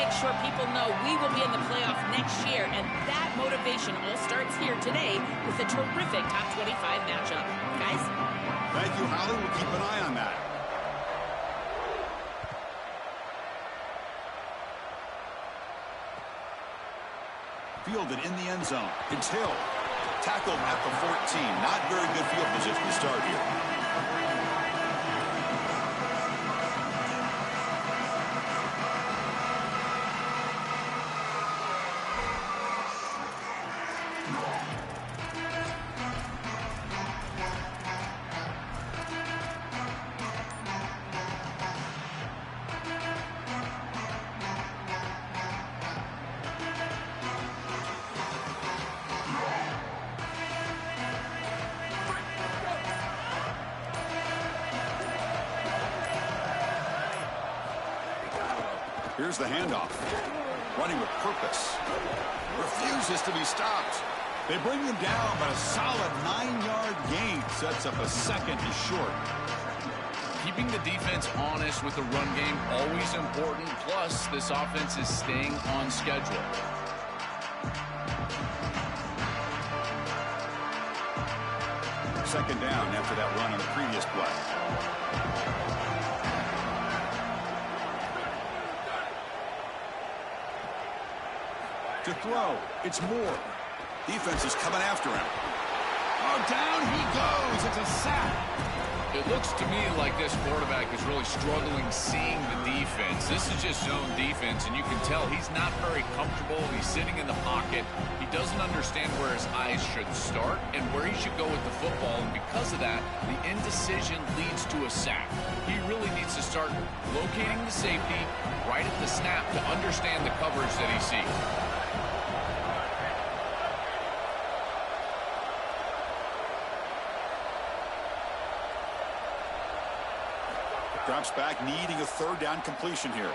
make sure people know we will be in the playoff next year, and that motivation all starts here today with a terrific top 25 matchup. Guys? Thank you, Holly. We'll keep an eye on that. Fielded in the end zone. It's Hill. Tackled at the 14. Not very good field position to start here. Here's the handoff. Running with purpose. Refuses to be stopped. They bring him down, but a solid 9-yard gain sets up a second and short. Keeping the defense honest with the run game, always important. Plus, this offense is staying on schedule. Second down after that run on the previous play. To throw, it's Moore. Defense is coming after him. Oh, down he goes. It's a sack. It looks to me like this quarterback is really struggling seeing the defense. This is just zone defense, and you can tell he's not very comfortable. He's sitting in the pocket. He doesn't understand where his eyes should start and where he should go with the football, and because of that, the indecision leads to a sack. He really needs to start locating the safety right at the snap to understand the coverage that he sees. Drops back, needing a third down completion here.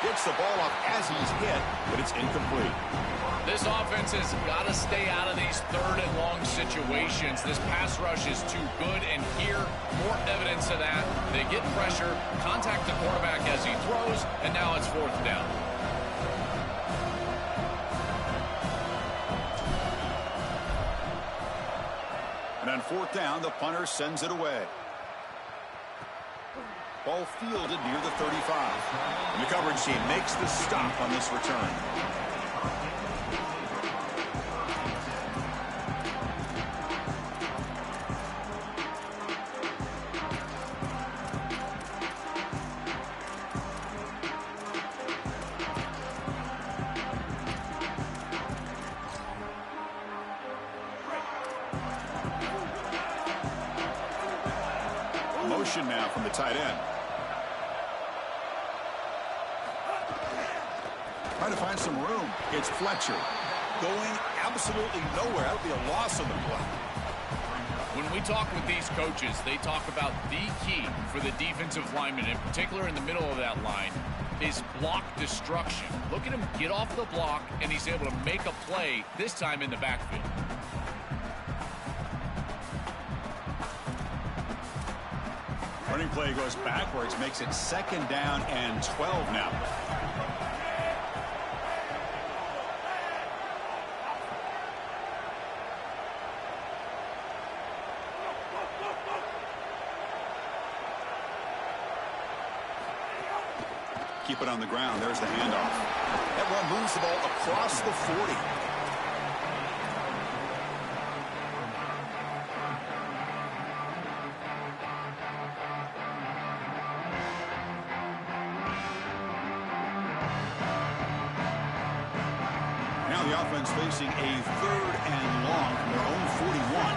Gets the ball up as he's hit, but it's incomplete. This offense has got to stay out of these third and long situations. This pass rush is too good, and here, more evidence of that. They get pressure, contact the quarterback as he throws, and now it's fourth down. And on fourth down, the punter sends it away. Ball fielded near the 35. And the coverage team makes the stop on this return. Motion now from the tight end. Trying to find some room. It's Fletcher. Going absolutely nowhere. That would be a loss on the play. When we talk with these coaches, they talk about the key for the defensive lineman, in particular in the middle of that line, is block destruction. Look at him get off the block, and he's able to make a play, this time in the backfield. Running play goes backwards, makes it second down and 12 now. Keep it on the ground. There's the handoff. That one moves the ball across the 40. Now the offense facing a third and long from their own 41.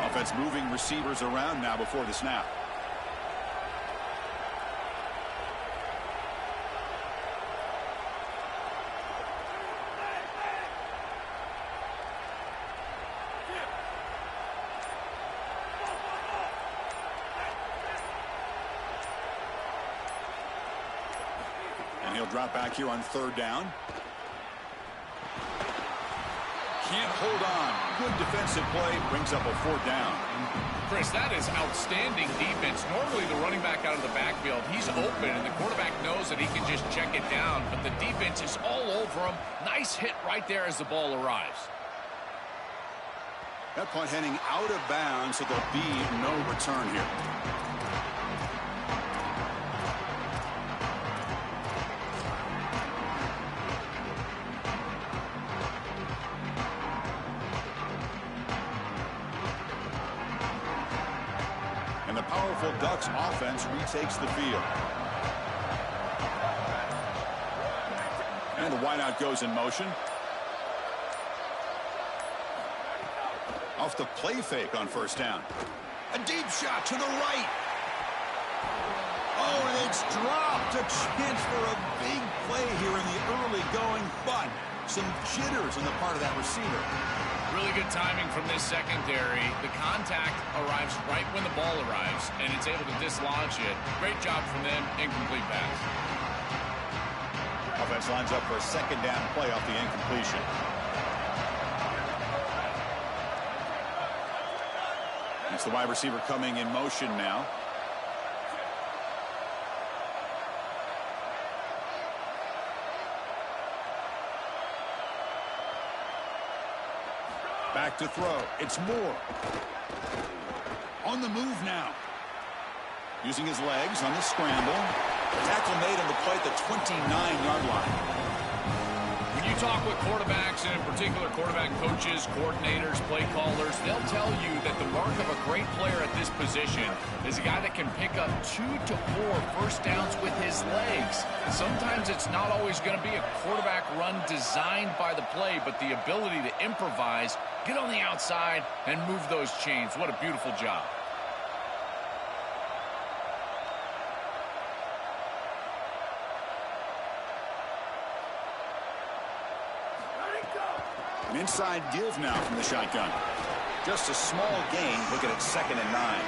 Offense moving receivers around now before the snap. And he'll drop back here on third down. can't hold on. Good defensive play brings up a 4th down. Chris, that is outstanding defense. Normally the running back out of the backfield, he's open, and the quarterback knows that he can just check it down, but the defense is all over him. Nice hit right there as the ball arrives. That punt heading out of bounds, so there'll be no return here. And the powerful Ducks offense retakes the field. And the wideout goes in motion. Off the play fake on 1st down. A deep shot to the right. Oh, and it's dropped. A chance for a big play here in the early going, but some jitters on the part of that receiver. Really good timing from this secondary. The contact arrives right when the ball arrives, and it's able to dislodge it. Great job from them. Incomplete pass. Offense lines up for a 2nd down play off the incompletion. It's the wide receiver coming in motion now. Back to throw. It's Moore. On the move now. Using his legs on the scramble. Tackle made on the play at the 29-yard line. When you talk with quarterbacks, and in particular quarterback coaches, coordinators, play callers, they'll tell you that the mark of a great player at this position is a guy that can pick up 2 to 4 first downs with his legs. Sometimes it's not always going to be a quarterback run designed by the play, but the ability to improvise, get on the outside, and move those chains. What a beautiful job. An inside give now from the shotgun. Just a small gain. Looking at 2nd and 9.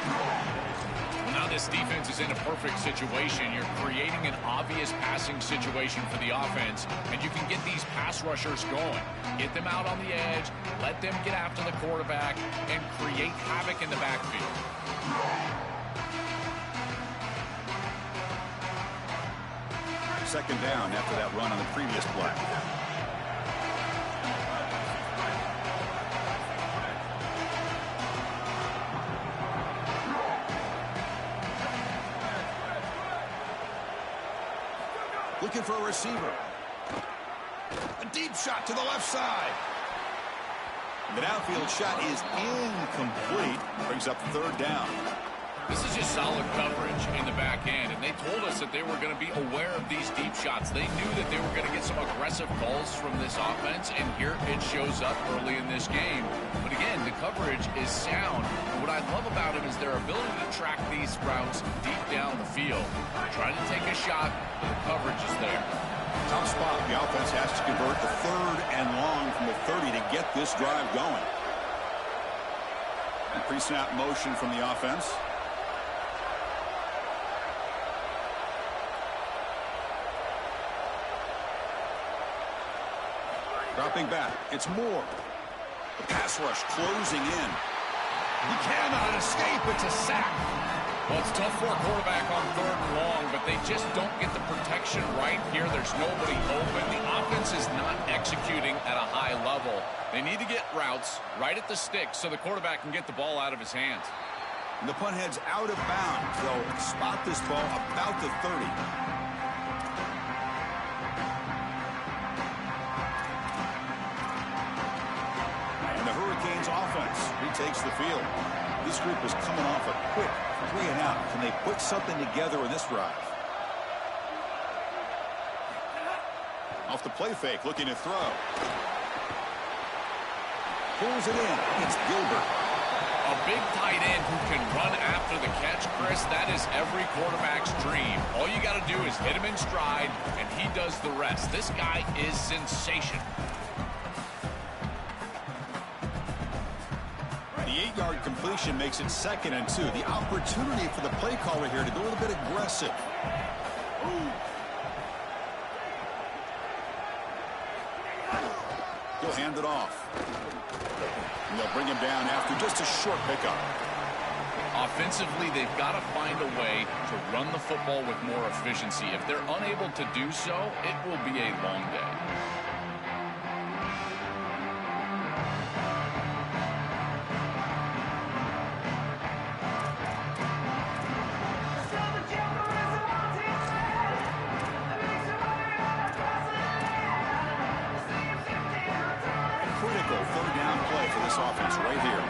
Well, now this defense is in a perfect situation. You're creating an obvious passing situation for the offense, and you can get these pass rushers going. Get them out on the edge, let them get after the quarterback, and create havoc in the backfield. Second down after that run on the previous play. Looking for a receiver. A deep shot to the left side. The downfield shot is incomplete. Brings up 3rd down. This is just solid coverage in the back end, and they told us that they were going to be aware of these deep shots. They knew that they were going to get some aggressive calls from this offense, and here it shows up early in this game. But again, the coverage is sound. What I love about it is their ability to track these routes deep down the field. Trying to take a shot, but the coverage is there. Tough spot. The offense has to convert the 3rd and long from the 30 to get this drive going. Pre-snap motion from the offense. Dropping back. It's Moore. The pass rush closing in. He cannot escape. It's a sack. Well, it's tough for a quarterback on 3rd and long, but they just don't get the protection right here. There's nobody open. The offense is not executing at a high level. They need to get routes right at the stick so the quarterback can get the ball out of his hands. And the punt heads out of bounds. They'll spot this ball about the 30. Offense retakes the field. This group is coming off a quick 3-and-out. Can they put something together in this drive? Off the play fake, looking to throw. Pulls it in. It's Gilbert. A big tight end who can run after the catch, Chris, that is every quarterback's dream. All you got to do is hit him in stride, and he does the rest. This guy is sensational. The 8-yard completion makes it 2nd and 2. The opportunity for the play caller here to go a little bit aggressive. He'll hand it off. And they'll bring him down after just a short pickup. Offensively, they've got to find a way to run the football with more efficiency. If they're unable to do so, it will be a long day. Critical third down play for this offense right here.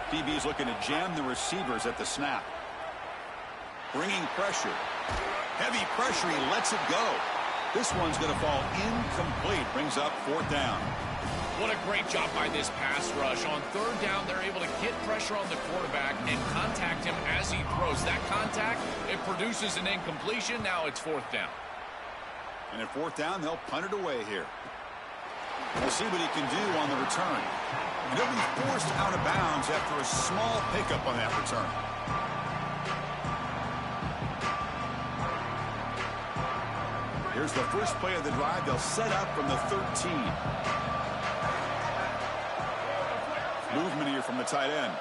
DB's looking to jam the receivers at the snap. Bringing pressure. Heavy pressure. He lets it go. This one's going to fall incomplete. Brings up fourth down. What a great job by this pass rush. On third down, they're able to get pressure on the quarterback and contact him as he throws. That contact, it produces an incompletion. Now it's fourth down. And at fourth down, they'll punt it away here. We'll see what he can do on the return. And he'll be forced out of bounds after a small pickup on that return. Here's the first play of the drive. They'll set up from the 13. Movement here from the tight end.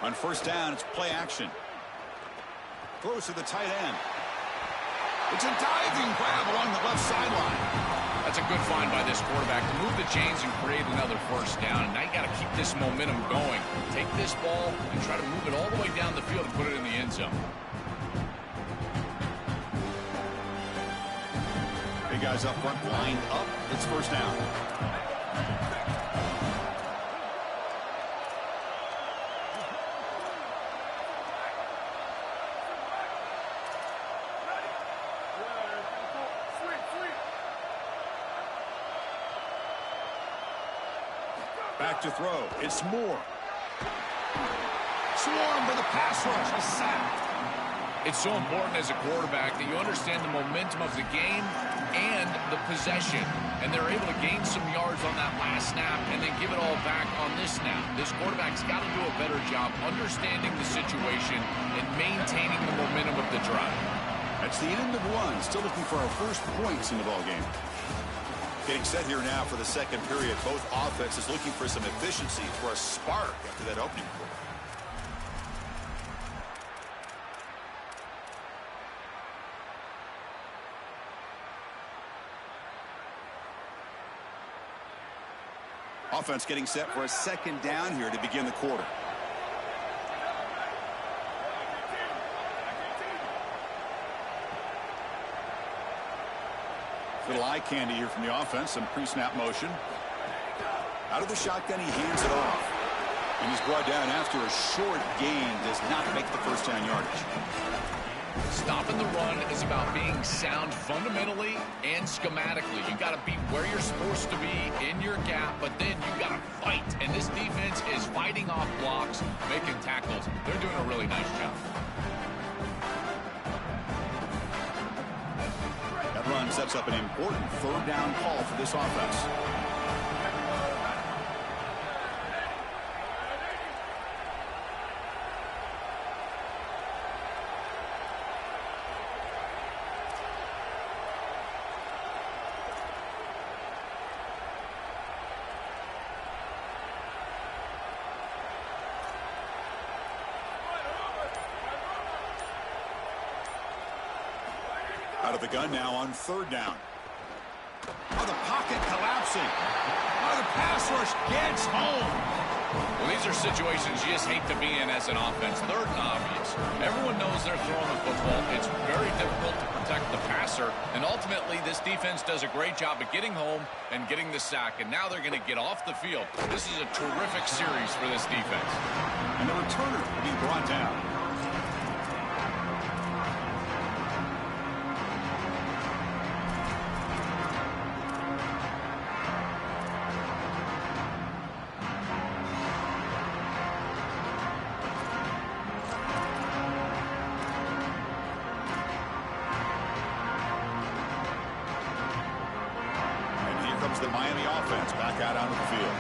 On first down, it's play action. Throws to the tight end. It's a diving grab along the left sideline. That's a good find by this quarterback to move the chains and create another first down. And now you got to keep this momentum going. Take this ball and try to move it all the way down the field and put it in the end zone. Big guys up front lined up. It's first down. Back to throw. It's Moore. Swarm for the pass rush. A sack. It's so important as a quarterback that you understand the momentum of the game and the possession. And they're able to gain some yards on that last snap and then give it all back on this snap. This quarterback's got to do a better job understanding the situation and maintaining the momentum of the drive. That's the end of one. Still looking for our first points in the ballgame. Getting set here now for the second period. Both offenses looking for some efficiency, for a spark after that opening quarter. Offense getting set for a second down here to begin the quarter. Little eye candy here from the offense. Some pre-snap motion. Out of the shotgun, he hands it off. And he's brought down after a short gain. Does not make the first down yardage. Stopping the run is about being sound fundamentally and schematically. You got to be where you're supposed to be in your gap, but then you got to fight. And this defense is fighting off blocks, making tackles. They're doing a really nice job. That run sets up an important third down call for this offense. Out of the gun now on third down. Oh, the pocket collapsing. Oh, the pass rush gets home. Well, these are situations you just hate to be in as an offense. Third and obvious. Everyone knows they're throwing the football. It's very difficult to protect the passer. And ultimately, this defense does a great job of getting home and getting the sack. And now they're going to get off the field. This is a terrific series for this defense. And the returner being brought down. brings the Miami offense back out onto the field.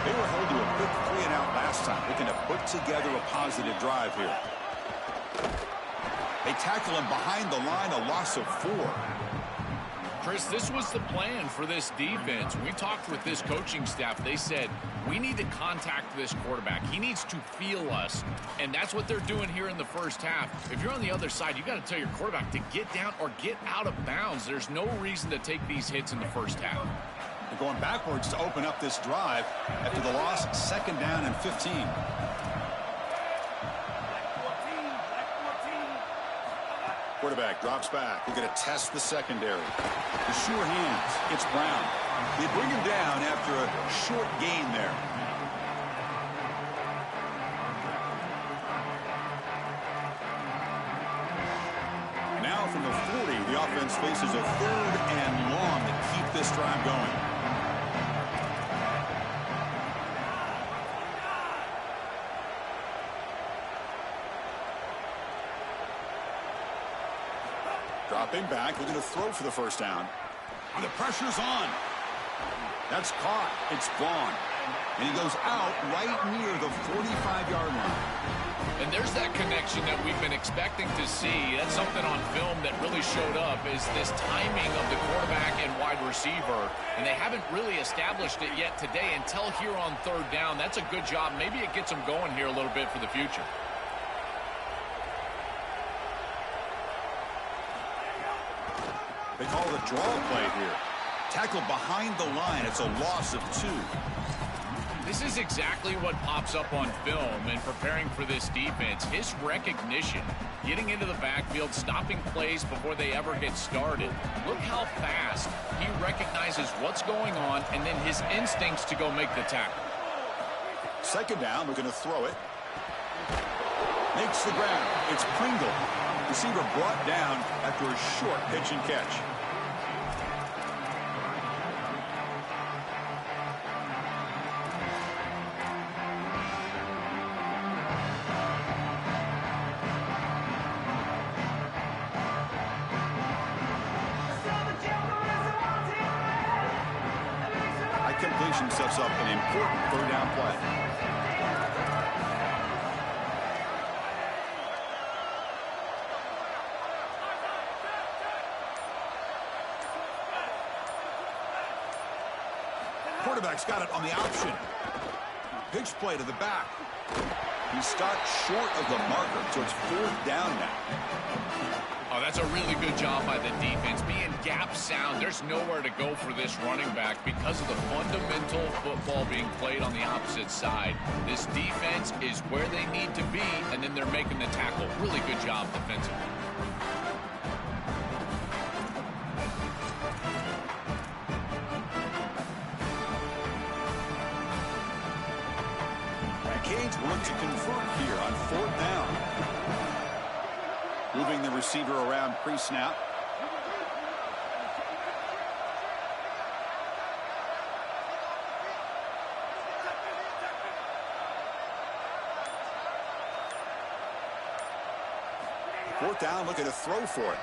They were held to a quick 3-and-out last time, looking to put together a positive drive here. They tackle him behind the line, a loss of 4. Chris, this was the plan for this defense. We talked with this coaching staff. They said, we need to contact this quarterback. He needs to feel us. And that's what they're doing here in the first half. If you're on the other side, you got to tell your quarterback to get down or get out of bounds. There's no reason to take these hits in the first half. They're going backwards to open up this drive after the loss, 2nd down and 15. Quarterback drops back. We're going to test the secondary. The sure hands. It's Brown. They bring him down after a short gain there. Now from the 40, the offense faces a 3rd and long to keep this drive going. Dropping back, looking to throw for the first down. And the pressure's on. That's caught. It's gone. And he goes out right near the 45-yard line. And there's that connection that we've been expecting to see. That's something on film that really showed up, is this timing of the quarterback and wide receiver. And they haven't really established it yet today until here on 3rd down. That's a good job. Maybe it gets them going here a little bit for the future. They call it a draw play here. Tackle behind the line. It's a loss of 2. This is exactly what pops up on film in preparing for this defense. His recognition, getting into the backfield, stopping plays before they ever get started. Look how fast he recognizes what's going on and then his instincts to go make the tackle. 2nd down, looking to throw it. Makes the ground. It's Pringle. Receiver brought down after a short pitch and catch. That completion sets up an important 3rd down play. Quarterback's got it on the option. Pitch play to the back. He stopped short of the marker, so it's 4th down now. Oh, that's a really good job by the defense. Being gap sound, there's nowhere to go for this running back because of the fundamental football being played on the opposite side. This defense is where they need to be, and then they're making the tackle. Really good job defensively. Canes will look to convert here on 4th down. Moving the receiver around pre-snap. Fourth down, looking to throw for it.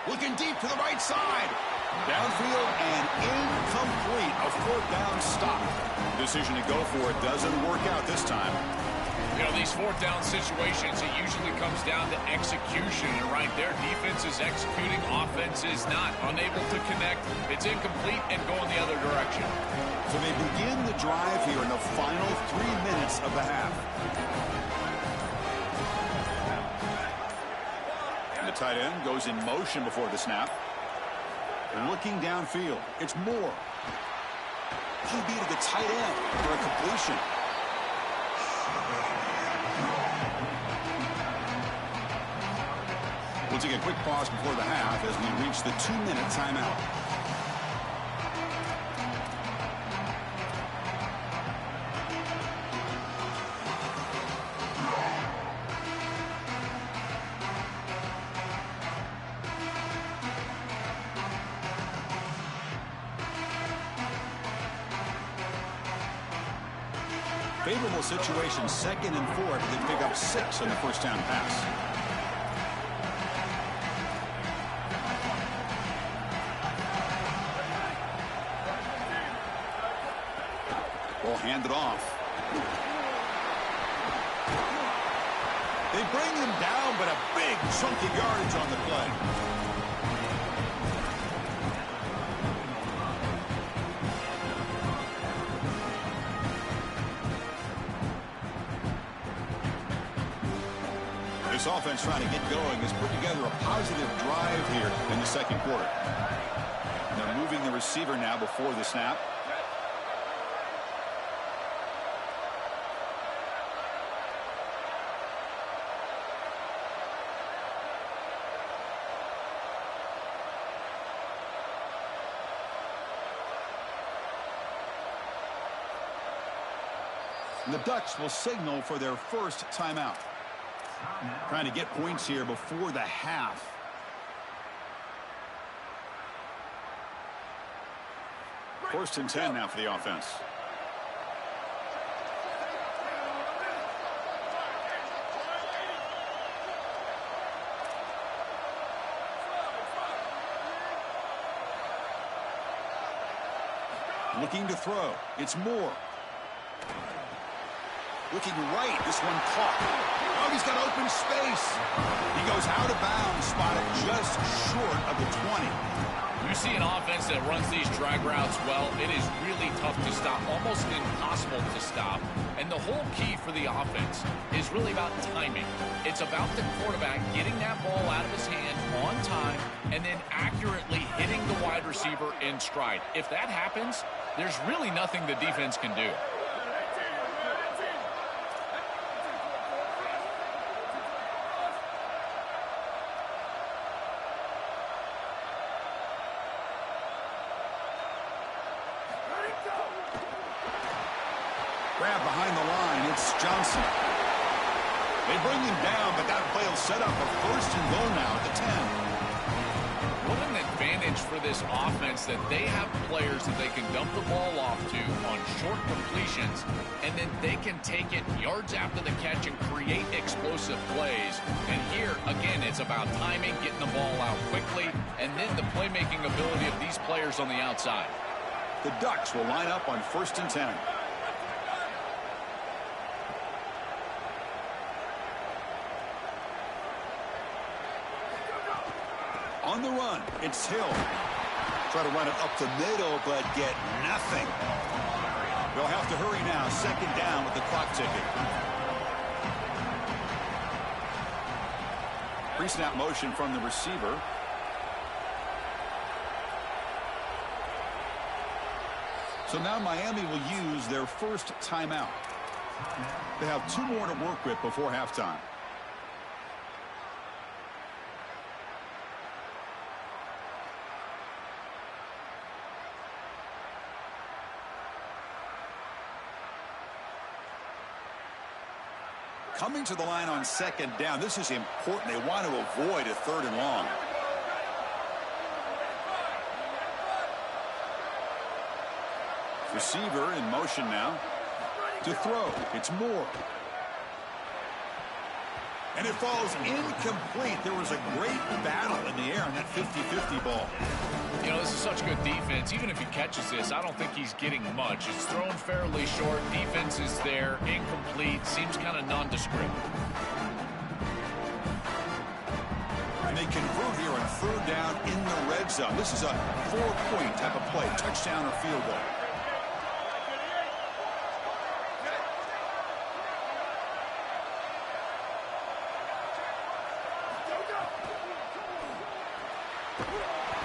Looking deep to the right side. Downfield and incomplete. A 4th down stop. Decision to go for it doesn't work out this time. You know, these 4th down situations, it usually comes down to execution. And right there, defense is executing, offense is not. Unable to connect, it's incomplete and going the other direction. So they begin the drive here in the final 3 minutes of the half. And the tight end goes in motion before the snap. Looking downfield, it's Moore. He'll be to the tight end for a completion. We'll take a quick pause before the half as we reach the 2-minute timeout. Favorable situation, 2nd and 4. They pick up 6 on the first down pass. hand it off. They bring him down, but a big chunk of yardage on the play. This offense trying to get going has put together a positive drive here in the second quarter. And they're moving the receiver now before the snap. And the Ducks will signal for their first timeout. Trying to get points here before the half. First and 10 now for the offense. Looking to throw. It's Moore. Looking right. This one caught. Oh, he's got open space. He goes out of bounds, spotted just short of the 20. You see an offense that runs these drag routes well, it is really tough to stop, almost impossible to stop. And the whole key for the offense is really about timing. It's about the quarterback getting that ball out of his hands on time and then accurately hitting the wide receiver in stride. If that happens, there's really nothing the defense can do. Grab behind the line. It's Johnson. They bring him down, but that play will set up a first and goal now at the 10. What an advantage for this offense that they have players that they can dump the ball off to on short completions, and then they can take it yards after the catch and create explosive plays. And here, again, it's about timing, getting the ball out quickly, and then the playmaking ability of these players on the outside. The Ducks will line up on first and 10. On the run, it's Hill. Try to run it up the middle, but get nothing. They'll have to hurry now. Second down with the clock ticking. Pre-snap motion from the receiver. So now Miami will use their first timeout. They have 2 more to work with before halftime. Coming to the line on second down. This is important. They want to avoid a 3rd and long. Receiver in motion now. To throw. It's Moore. And it falls incomplete. There was a great battle in the air on that 50-50 ball. You know, this is such good defense. Even if he catches this, I don't think he's getting much. It's thrown fairly short. Defense is there. Incomplete. Seems kind of nondescript. And they convert here on 3rd down in the red zone. This is a 4-point type of play. Touchdown or field goal.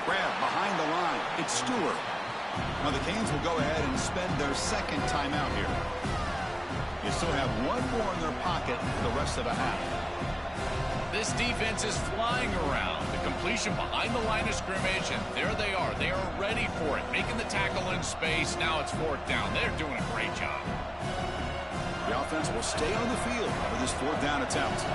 Grab behind the line. It's Stewart. Now the Canes will go ahead and spend their second timeout here. They still have 1 more in their pocket for the rest of the half. This defense is flying around. The completion behind the line of scrimmage, and there they are. They are ready for it. Making the tackle in space. Now it's 4th down. They're doing a great job. The offense will stay on the field for this 4th down attempt.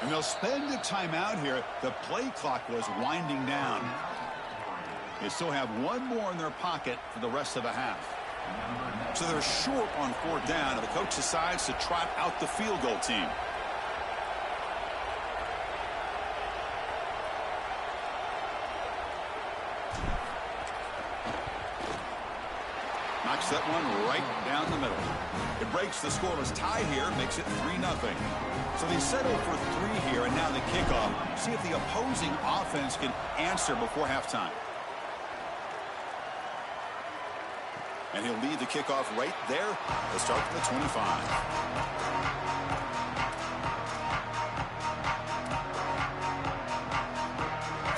And they'll spend a timeout here. The play clock was winding down. They still have one more in their pocket for the rest of the half. So they're short on 4th down, and the coach decides to trot out the field goal team. Knocks that one right down the middle. It breaks the scoreless tie here, makes it 3-0. So they settle for 3 here, and now the kickoff. See if the opposing offense can answer before halftime. And he'll lead the kickoff right there to start from the 25.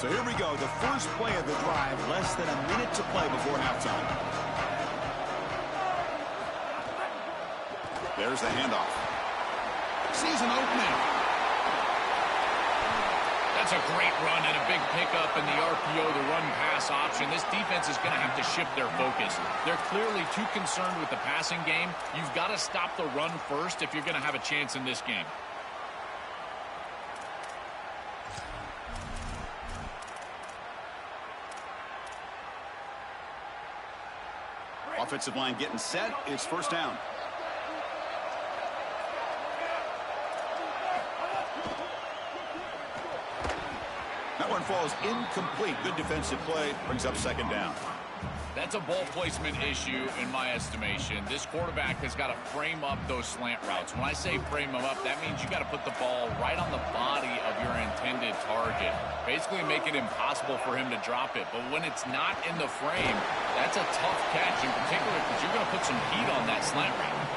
So here we go, the first play of the drive, less than a minute to play before halftime. There's the handoff. Sees an opening. That's a great run and a big pickup in the RPO, the run-pass option. This defense is going to have to shift their focus. They're clearly too concerned with the passing game. You've got to stop the run first if you're going to have a chance in this game. Offensive line getting set. It's 1st down. That one falls incomplete. Good defensive play. Brings up 2nd down. That's a ball placement issue in my estimation. This quarterback has got to frame up those slant routes. When I say frame them up, that means you got to put the ball right on the body of your intended target. Basically make it impossible for him to drop it. But when it's not in the frame, that's a tough catch in particular because you're going to put some heat on that slant route.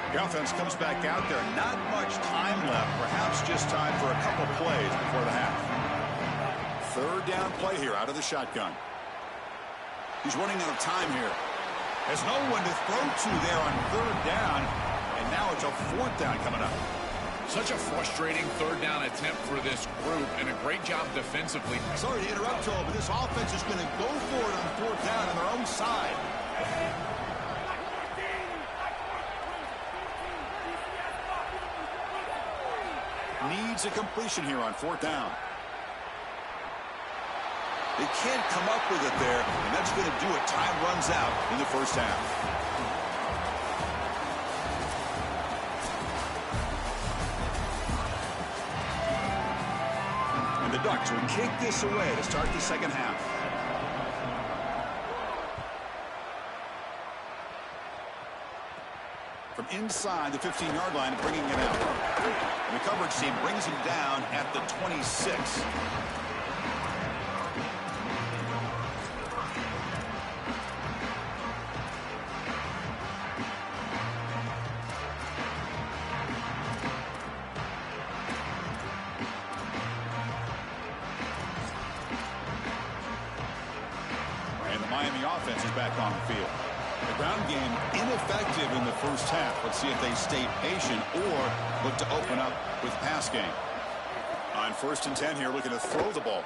The offense comes back out there. Not much time left. Perhaps just time for a couple plays before the half. 3rd down play here out of the shotgun. He's running out of time here. Has no one to throw to there on 3rd down. And now it's a 4th down coming up. Such a frustrating 3rd down attempt for this group, and a great job defensively. Sorry to interrupt, Joel, but this offense is going to go for it on 4th down on their own side. Needs a completion here on 4th down. They can't come up with it there, and that's going to do it. Time runs out in the 1st half. And the Ducks will kick this away to start the 2nd half. From inside the 15-yard line, bringing it out. And the coverage team brings him down at the 26. And the Miami offense is back on the field. The ground game ineffective in the 1st half. Let's see if they stay patient or look to open up with pass game. On 1st and 10 here, looking to throw the ball.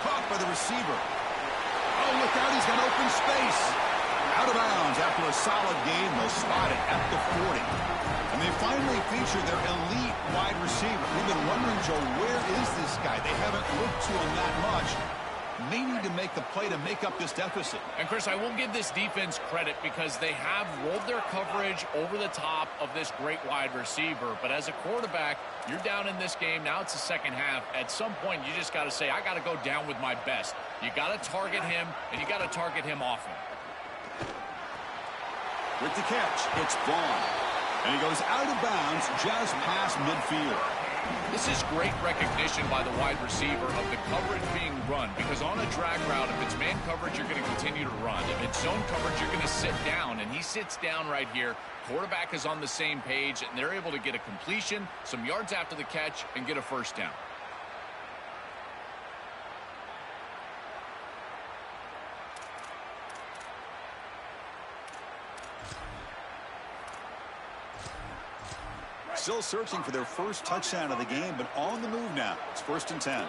Caught by the receiver. Oh, look out, he's got open space. Out of bounds after a solid game. They'll spot it at the 40. And they finally feature their elite wide receiver. We've been wondering, Joe, where is this guy? They haven't looked to him that much. May need to make the play to make up this deficit. And Chris, I will give this defense credit because they have rolled their coverage over the top of this great wide receiver. But as a quarterback, you're down in this game. Now it's the 2nd half. At some point, you just got to say, I got to go down with my best. You got to target him, and you got to target him often. With the catch, it's Vaughn. And he goes out of bounds just past midfield. This is great recognition by the wide receiver of the coverage being run, because on a drag route, if it's man coverage, you're going to continue to run. If it's zone coverage, you're going to sit down, and he sits down right here. Quarterback is on the same page, and they're able to get a completion, some yards after the catch, and get a 1st down. Still searching for their first touchdown of the game, but on the move now. It's 1st and 10.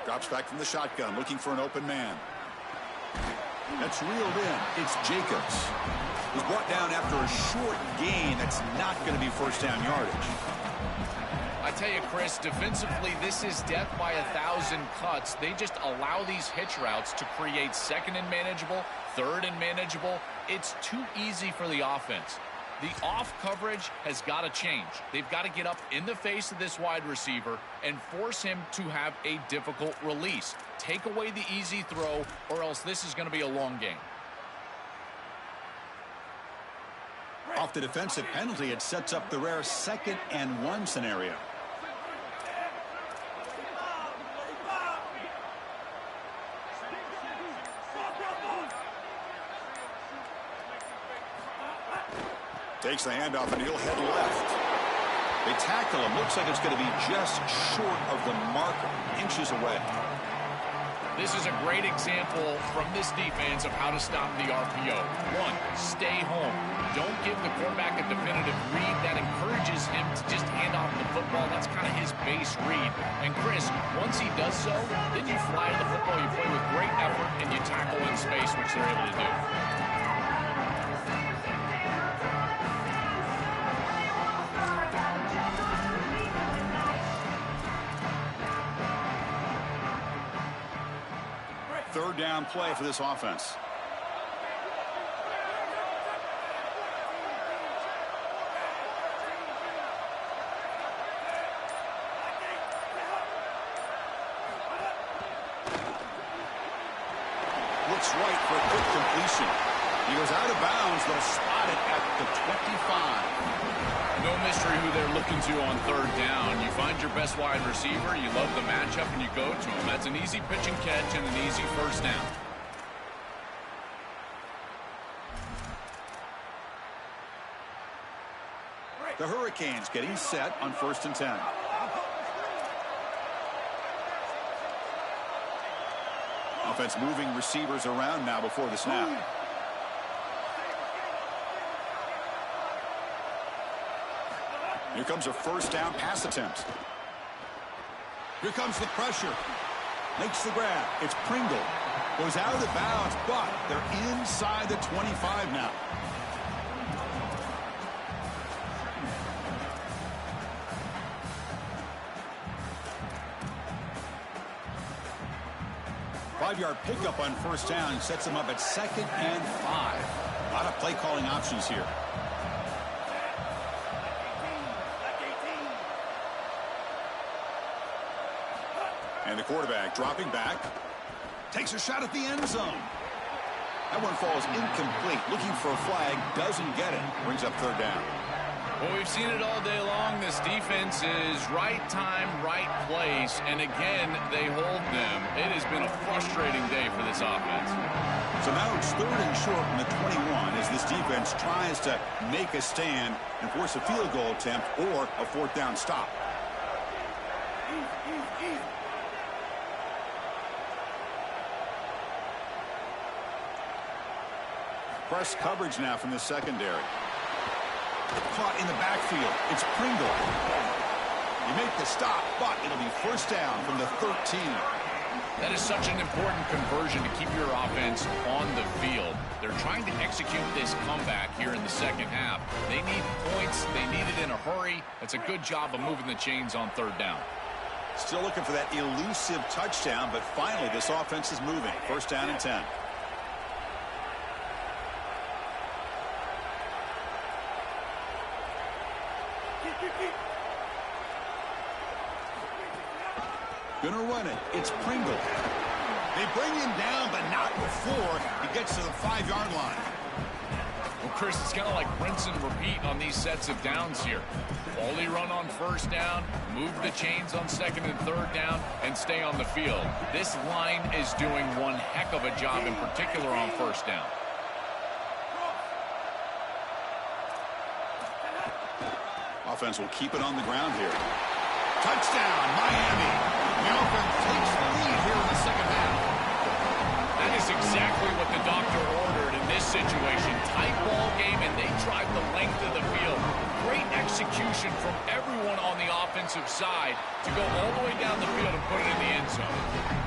Drops back from the shotgun, looking for an open man. That's reeled in. It's Jacobs. He's brought down after a short gain. That's not going to be first down yardage. I tell you, Chris, defensively, this is death by 1,000 cuts. They just allow these hitch routes to create second and manageable, third and manageable. It's too easy for the offense. The off coverage has got to change. They've got to get up in the face of this wide receiver and force him to have a difficult release. Take away the easy throw, or else this is going to be a long game. Off the defensive penalty, it sets up the rare 2nd and 1 scenario. Takes the handoff and he'll head left. They tackle him. Looks like it's going to be just short of the marker, inches away. This is a great example from this defense of how to stop the RPO. 1, stay home. Don't give the quarterback a definitive read. That encourages him to just hand off the football. That's kind of his base read. And Chris, once he does so, then you fly to the football. You play with great effort and you tackle in space, which they're able to do. Third down play for this offense. Looks right for a quick completion. He goes out of bounds. They'll spot it at the 25. No mystery who they're looking to on third down. You find your best wide receiver, you love the matchup, and you go to him. That's an easy pitch and catch and an easy first down. The Hurricanes getting set on 1st and 10. Offense moving receivers around now before the snap. Here comes a first down pass attempt. Here comes the pressure. Makes the grab. It's Pringle. Goes out of the bounds, but they're inside the 25 now. Five-yard pickup on first down sets them up at 2nd and 5. A lot of play calling options here. And the quarterback dropping back. Takes a shot at the end zone. That one falls incomplete. Looking for a flag. Doesn't get it. Brings up third down. Well, we've seen it all day long. This defense is right time, right place. And again, they hold them. It has been a frustrating day for this offense. So now it's 3rd and short from the 21 as this defense tries to make a stand and force a field goal attempt or a 4th down stop. Press coverage now from the secondary. Caught in the backfield. It's Pringle. You make the stop, but it'll be first down from the 13. That is such an important conversion to keep your offense on the field. They're trying to execute this comeback here in the second half. They need points. They need it in a hurry. It's a good job of moving the chains on third down. Still looking for that elusive touchdown, but finally this offense is moving. First down and 10. Gonna run it. It's Pringle. They bring him down, but not before he gets to the 5-yard line. Well, Chris, it's kind of like rinse and repeat on these sets of downs here. Quality run on first down, move the chains on second and third down, and stay on the field. This line is doing one heck of a job, in particular on first down. Offense will keep it on the ground here. Touchdown, Miami. The offense takes the lead here in the second half. That is exactly what the doctor ordered in this situation. Tight ball game, and they drive the length of the field. Great execution from everyone on the offensive side to go all the way down the field and put it in the end zone.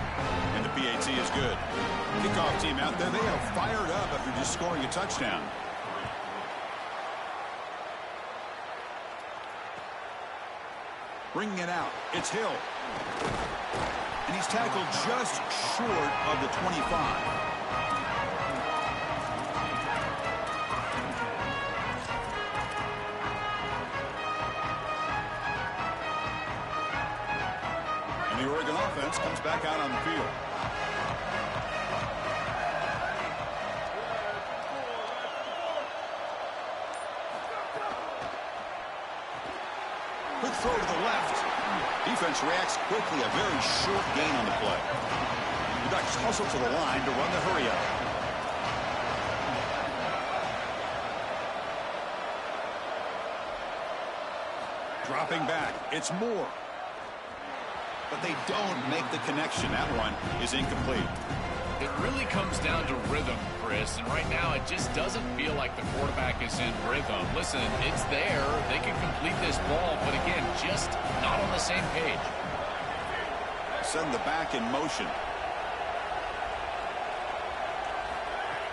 And the PAT is good. Kickoff team out there, they are fired up after just scoring a touchdown. Bringing it out, it's Hill. And he's tackled just short of the 25. And the Oregon offense comes back out on the field. Quick throw to the left. Defense reacts quickly. A very short gain on the play. The Ducks hustle to the line to run the hurry up. Dropping back. It's Moore. But they don't make the connection. That one is incomplete. It really comes down to rhythm, Chris, and right now it just doesn't feel like the quarterback is in rhythm. Listen, it's there. They can complete this ball, but again, just not on the same page. Send the back in motion.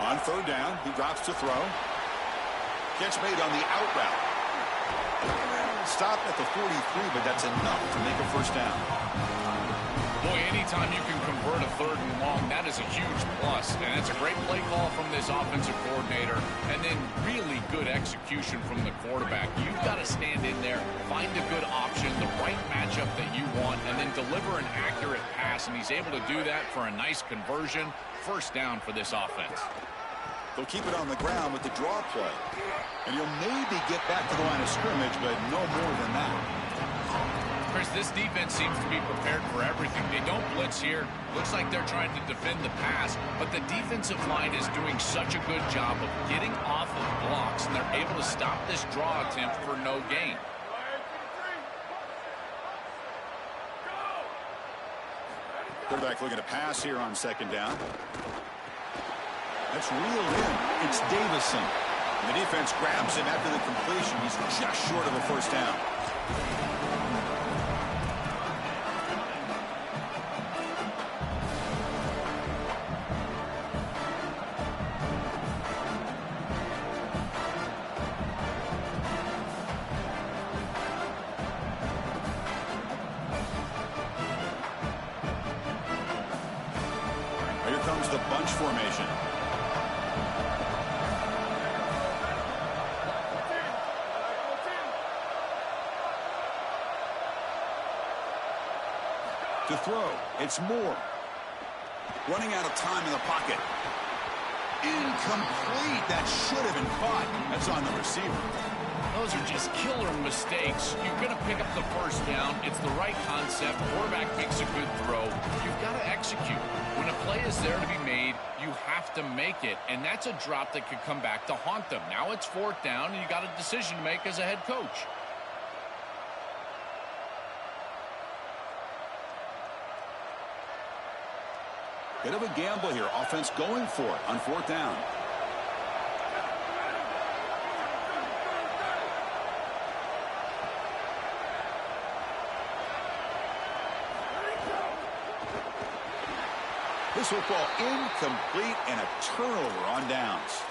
On third down, he drops to throw. Catch made on the out route. Stop at the 43, but that's enough to make a first down. Boy, anytime you can convert a third and long, that is a huge plus. And it's a great play call from this offensive coordinator. And then really good execution from the quarterback. You've got to stand in there, find a good option, the right matchup that you want, and then deliver an accurate pass. And he's able to do that for a nice conversion. First down for this offense. They'll keep it on the ground with the draw play. And he'll maybe get back to the line of scrimmage, but no more than that. Chris, this defense seems to be prepared for everything. They don't blitz here. Looks like they're trying to defend the pass, but the defensive line is doing such a good job of getting off of blocks, and they're able to stop this draw attempt for no gain. Quarterback looking to pass here on second down. That's reeled in. It's Davison. And the defense grabs him after the completion. He's just short of a first down. Here comes the bunch formation. To throw, it's Moore. Running out of time in the pocket. Incomplete. That should have been caught. That's on the receiver. Those are just killer mistakes. You're going to pick up the first down. It's the right concept. Quarterback makes a good throw. You've got to execute. When a play is there to be made, you have to make it. And that's a drop that could come back to haunt them. Now it's fourth down, and you got a decision to make as a head coach. Bit of a gamble here. Offense going for it on fourth down. This football incomplete and a turnover on downs.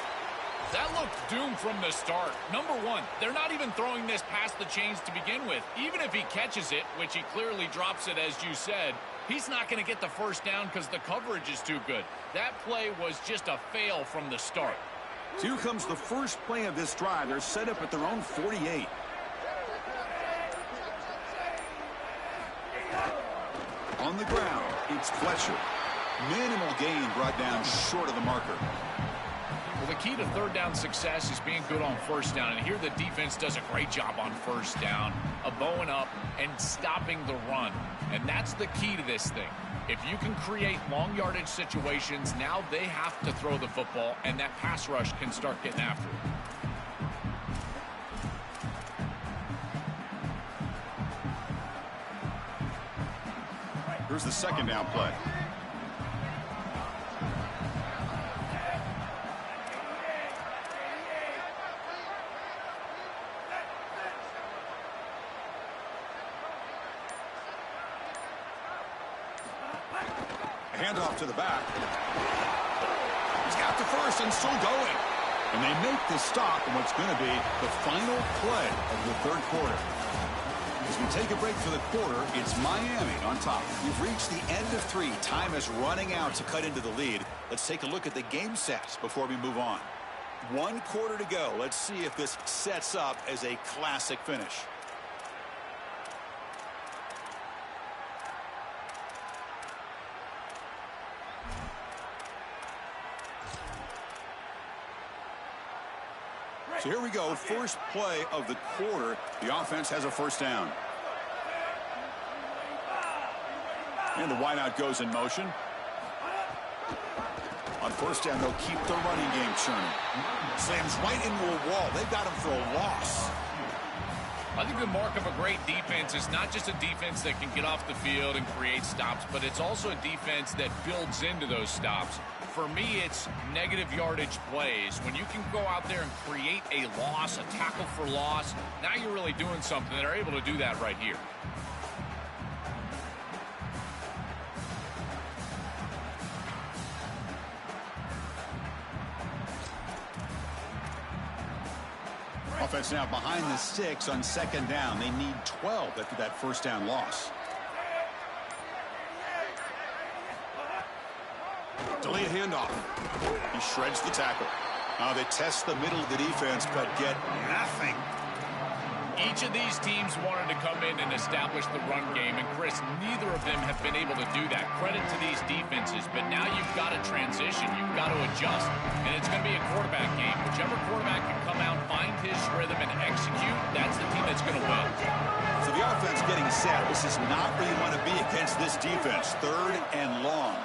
That looked doomed from the start. Number one, they're not even throwing this past the chains to begin with. Even if he catches it, which he clearly drops it, as you said, he's not going to get the first down because the coverage is too good. That play was just a fail from the start. So here comes the first play of this drive. They're set up at their own 48. On the ground, it's Fletcher. Minimal gain brought down short of the marker. Well, the key to third down success is being good on first down. And here the defense does a great job on first down of bowing up and stopping the run. And that's the key to this thing. If you can create long yardage situations, now they have to throw the football, and that pass rush can start getting after it. Here's the second down play. A handoff to the back. He's got the first and still going. And they make the stop in what's going to be the final play of the third quarter. As we take a break for the quarter, it's Miami on top. We've reached the end of 3. Time is running out to cut into the lead. Let's take a look at the game stats before we move on. 1 quarter to go. Let's see if this sets up as a classic finish. So here we go, first play of the quarter. The offense has a first down. And the wideout goes in motion. On first down, they'll keep the running game churning. Slams right into a wall. They've got him for a loss. I think the mark of a great defense is not just a defense that can get off the field and create stops, but it's also a defense that builds into those stops. For me, it's negative yardage plays. When you can go out there and create a loss, a tackle for loss, now you're really doing something. They're able to do that right here. Offense now behind the sticks on second down. They need 12 after that first down loss. Delayed handoff. He shreds the tackle. Now they test the middle of the defense, but get nothing. Each of these teams wanted to come in and establish the run game, and Chris, neither of them have been able to do that. Credit to these defenses, but now you've got to transition. You've got to adjust, and it's going to be a quarterback game. Whichever quarterback can come out, find his rhythm, and execute, that's the team that's going to win. So the offense getting set. This is not where you want to be against this defense. 3rd and long.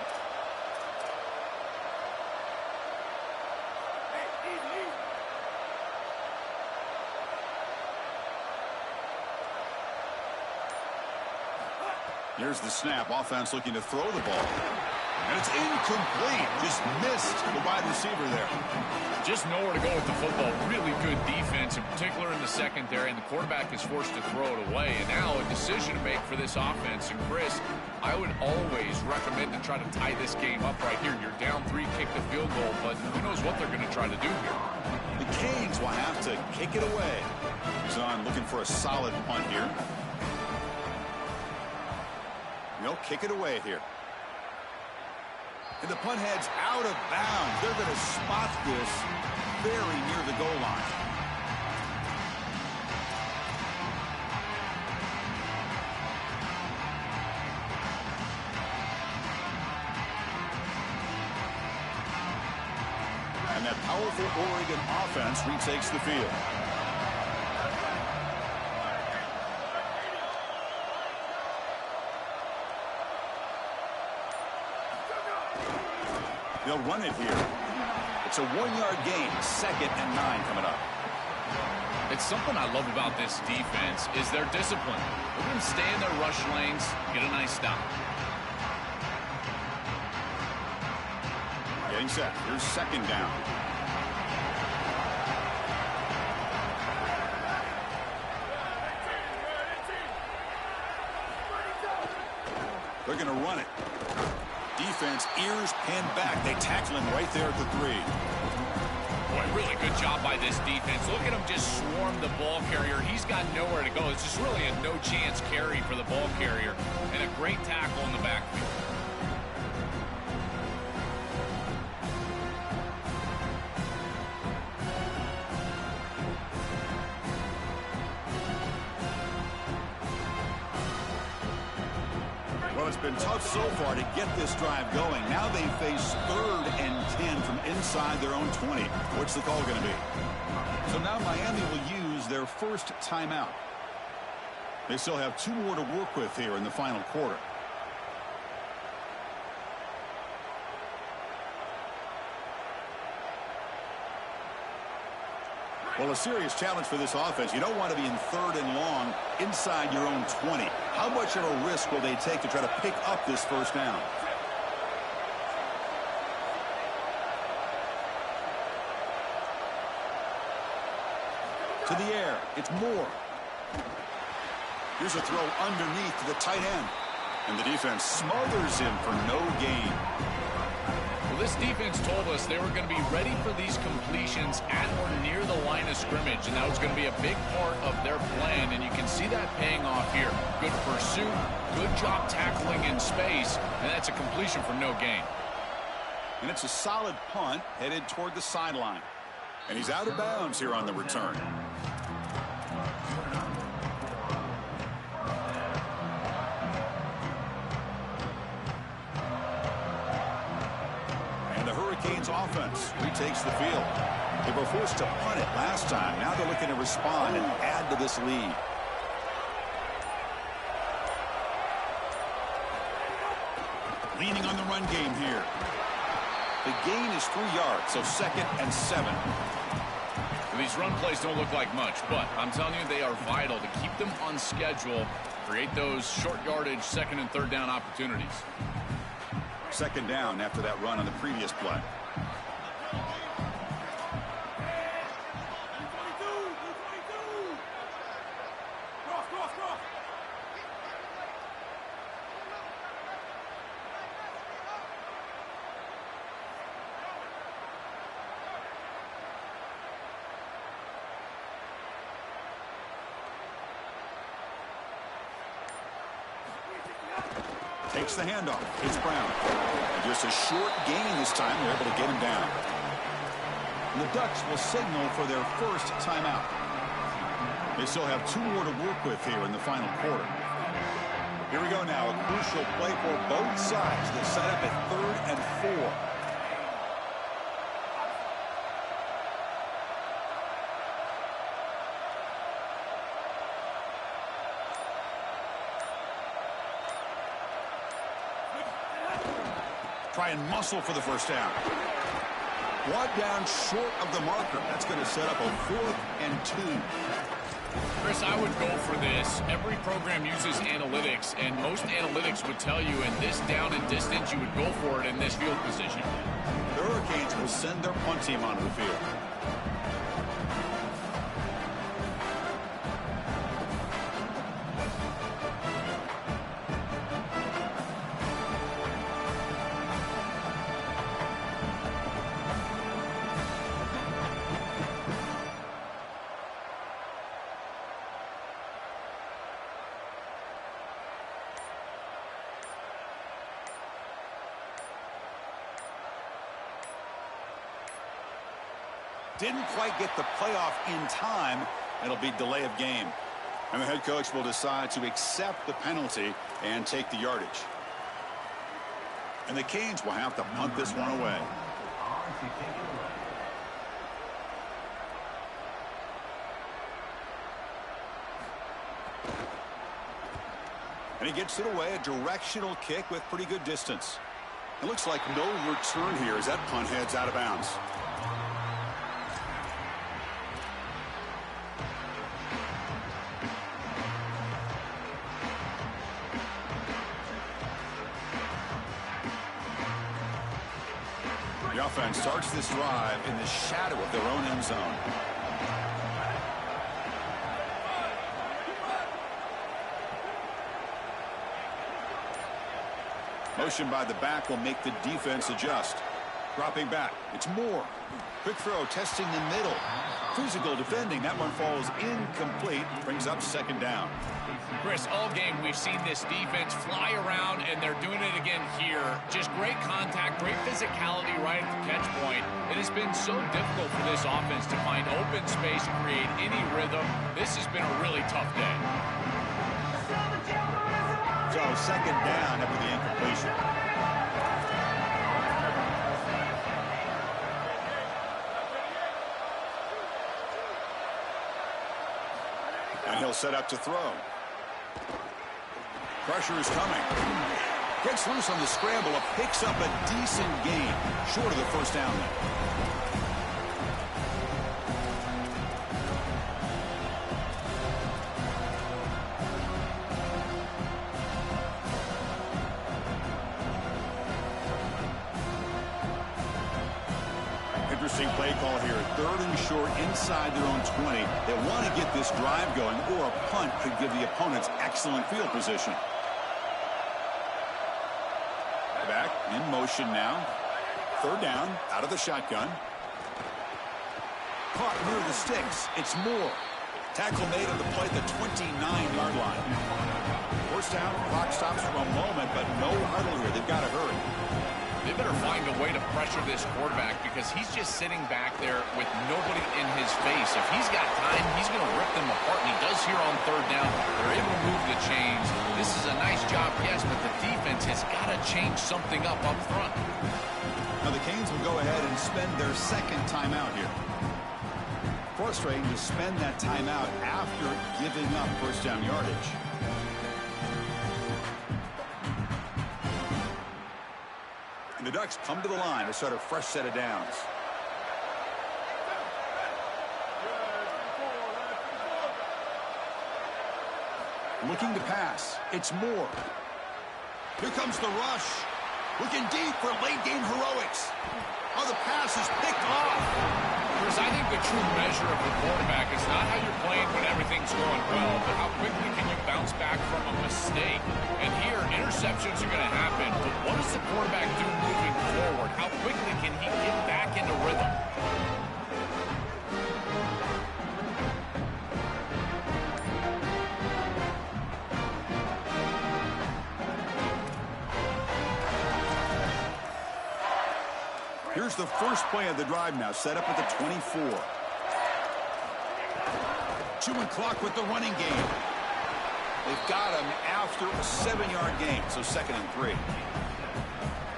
Here's the snap. Offense looking to throw the ball. And it's incomplete. Just missed the wide receiver there. Just nowhere to go with the football. Really good defense, in particular in the secondary, and the quarterback is forced to throw it away. And now a decision to make for this offense. And Chris, I would always recommend to try to tie this game up right here. You're down 3, kick the field goal, but who knows what they're going to try to do here. The Canes will have to kick it away. He's on looking for a solid punt here. They'll kick it away here. And the punt heads out of bounds. They're going to spot this very near the goal line. And that powerful Oregon offense retakes the field. They'll run it here. It's a 1-yard gain. 2nd and 9 coming up. It's something I love about this defense is their discipline. We're going to stay in their rush lanes, get a nice stop. Getting set. Here's 2nd down. They're going to run it. Defense, ears pinned back. They tackle him right there at the 3. Boy, really good job by this defense. Look at him just swarm the ball carrier. He's got nowhere to go. It's just really a no-chance carry for the ball carrier. And a great tackle in the backfield. Well, it's been tough so far to get this drive going. Now they face 3rd and 10 from inside their own 20. What's the call going to be? So now Miami will use their first timeout. They still have 2 more to work with here in the final quarter. Well, a serious challenge for this offense. You don't want to be in 3rd and long inside your own 20. How much of a risk will they take to try to pick up this first down? To the air. It's Moore. Here's a throw underneath to the tight end. And the defense smothers him for no gain. Well, this defense told us they were going to be ready for these completions at or near the line of scrimmage, and that was going to be a big part of their plan, and you can see that paying off here. Good pursuit, good job tackling in space, and that's a completion for no gain. And it's a solid punt headed toward the sideline. And he's out of bounds here on the return. And the Hurricanes offense retakes the field. They were forced to punt it last time. Now they're looking to respond and add to this lead. Leaning on the run game here. The gain is 3 yards, so 2nd and 7. These run plays don't look like much, but I'm telling you they are vital to keep them on schedule, create those short yardage 2nd and 3rd down opportunities. 2nd down after that run on the previous play. Takes the handoff. It's Brown. And just a short gain this time. They're able to get him down. And the Ducks will signal for their first timeout. They still have 2 more to work with here in the final quarter. Here we go now. A crucial play for both sides. They set up at 3rd and 4. Try and muscle for the first down. Brought down short of the marker. That's going to set up a 4th and 2. Chris, I would go for this. Every program uses analytics, and most analytics would tell you in this down and distance, you would go for it in this field position. The Hurricanes will send their punt team onto the field. Didn't quite get the playoff in time. It'll be delay of game. And the head coach will decide to accept the penalty and take the yardage. And the Canes will have to punt this one away. And he gets it away, a directional kick with pretty good distance. It looks like no return here as that punt heads out of bounds. The offense starts this drive in the shadow of their own end zone. Motion by the back will make the defense adjust. Dropping back. It's Moore. Quick throw, testing the middle. Physical defending. That one falls incomplete. Brings up 2nd down. Chris, all game we've seen this defense fly around, and they're doing it again here. Just great contact, great physicality right at the catch point. It has been so difficult for this offense to find open space, create any rhythm. This has been a really tough day. So 2nd down after the incompletion. And he'll set up to throw. Pressure is coming. Gets loose on the scramble. Picks up a decent gain. Short of the first down there. Interesting play call here. 3rd and short inside their own 20. They want to get this drive going, or a punt could give the opponents excellent field position. Back in motion now. Third down, out of the shotgun. Caught near the sticks. It's Moore. Tackle made on the play at the 29-yard line. First down, clock stops for a moment, but no huddle here. They've got to hurry. They better find a way to pressure this quarterback because he's just sitting back there with nobody in his face. If he's got time, he's going to rip them apart, and he does here on third down. They're able to move the chains. This is a nice job, yes, but the defense has got to change something up front. Now the Canes will go ahead and spend their second timeout here. Frustrating to spend that timeout after giving up first down yardage. And the Ducks come to the line to start a fresh set of downs. Looking to pass. It's Moore. Here comes the rush. Looking deep for late-game heroics. Oh, the pass is picked off. Chris, I think the true measure of the quarterback is not how you're playing when everything's going well, but how quickly can you bounce back from a mistake. And here, interceptions are going to happen, but what does the quarterback do moving forward? How quickly can he get back into rhythm? Here's the first play of the drive now, set up at the 24. Chewing clock with the running game. They've got him after a 7-yard gain, so 2nd and 3.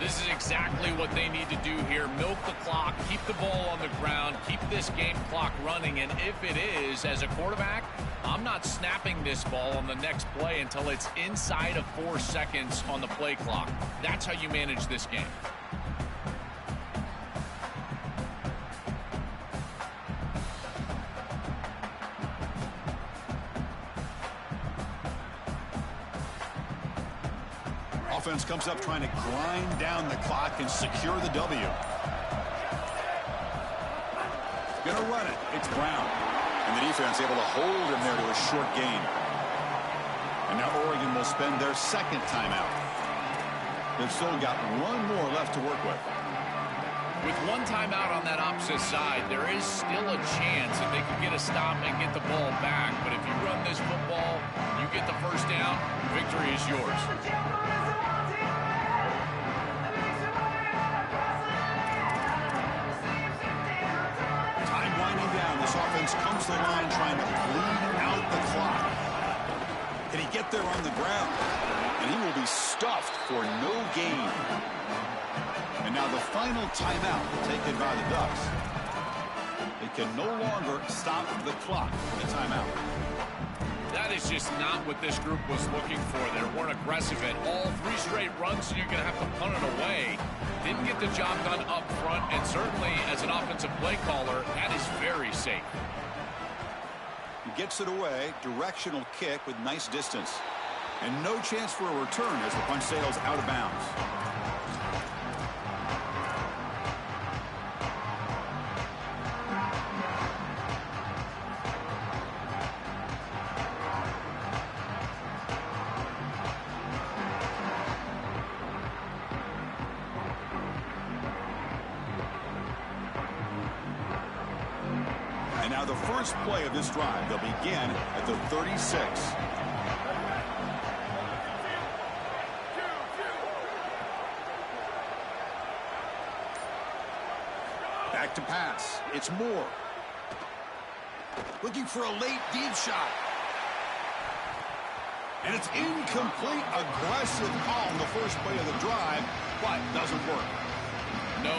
This is exactly what they need to do here. Milk the clock, keep the ball on the ground, keep this game clock running, and if it is, as a quarterback, I'm not snapping this ball on the next play until it's inside of 4 seconds on the play clock. That's how you manage this game. Offense comes up trying to grind down the clock and secure the W. Gonna run it. It's Brown. And the defense able to hold him there to a short gain. And now Oregon will spend their second timeout. They've still got one more left to work with. With one timeout on that opposite side, there is still a chance that they could get a stop and get the ball back. But if you run this football, you get the first down, victory is yours. This offense comes to the line trying to bleed out the clock. Can he get there on the ground? And he will be stuffed for no gain. And now the final timeout taken by the Ducks. They can no longer stop the clock with a timeout. That is just not what this group was looking for. They weren't aggressive at all. 3 straight runs, and you're going to have to punt it away. Didn't get the job done up front, and certainly as an offensive play caller, that is very safe. He gets it away, directional kick with nice distance. And no chance for a return as the punch sails out of bounds. Now the first play of this drive, they'll begin at the 36. Back to pass. It's Moore. Looking for a late deep shot. And it's incomplete. Aggressive call on the first play of the drive, but doesn't work. No.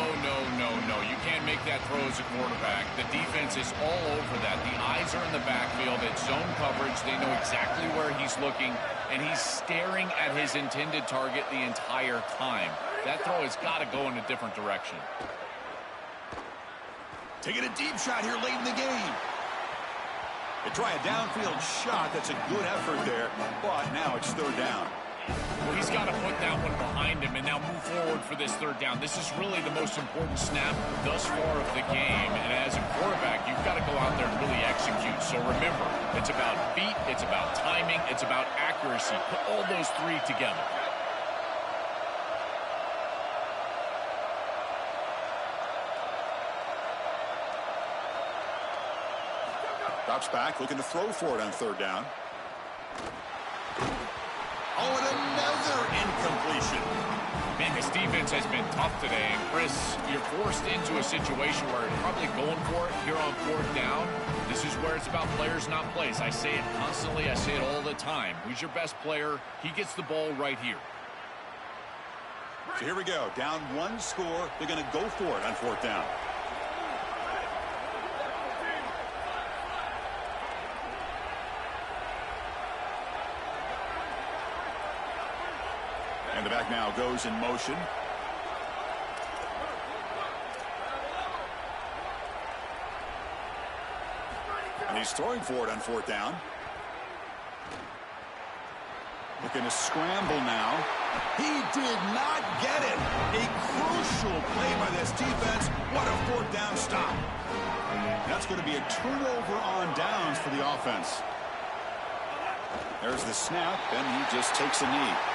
You can't make that throw as a quarterback. The defense is all over that. The eyes are in the backfield. It's zone coverage. They know exactly where he's looking, and he's staring at his intended target the entire time. That throw has got to go in a different direction. Taking a deep shot here late in the game. They try a downfield shot. That's a good effort there, but now it's third down. Well, he's got to put that one behind him and now move forward for this third down. This is really the most important snap thus far of the game. And as a quarterback, you've got to go out there and really execute. So remember, it's about feet, it's about timing, it's about accuracy. Put all those 3 together. Drops back, looking to throw for it on third down. Oh, and another incompletion. Man, this defense has been tough today. And Chris, you're forced into a situation where you're probably going for it here on fourth down. This is where it's about players, not plays. I say it constantly. I say it all the time. Who's your best player? He gets the ball right here. So here we go. Down one score. They're going to go for it on fourth down. And the back now goes in motion. And he's throwing for it on fourth down. Looking to scramble now. He did not get it. A crucial play by this defense. What a fourth down stop. That's going to be a turnover on downs for the offense. There's the snap, and he just takes a knee.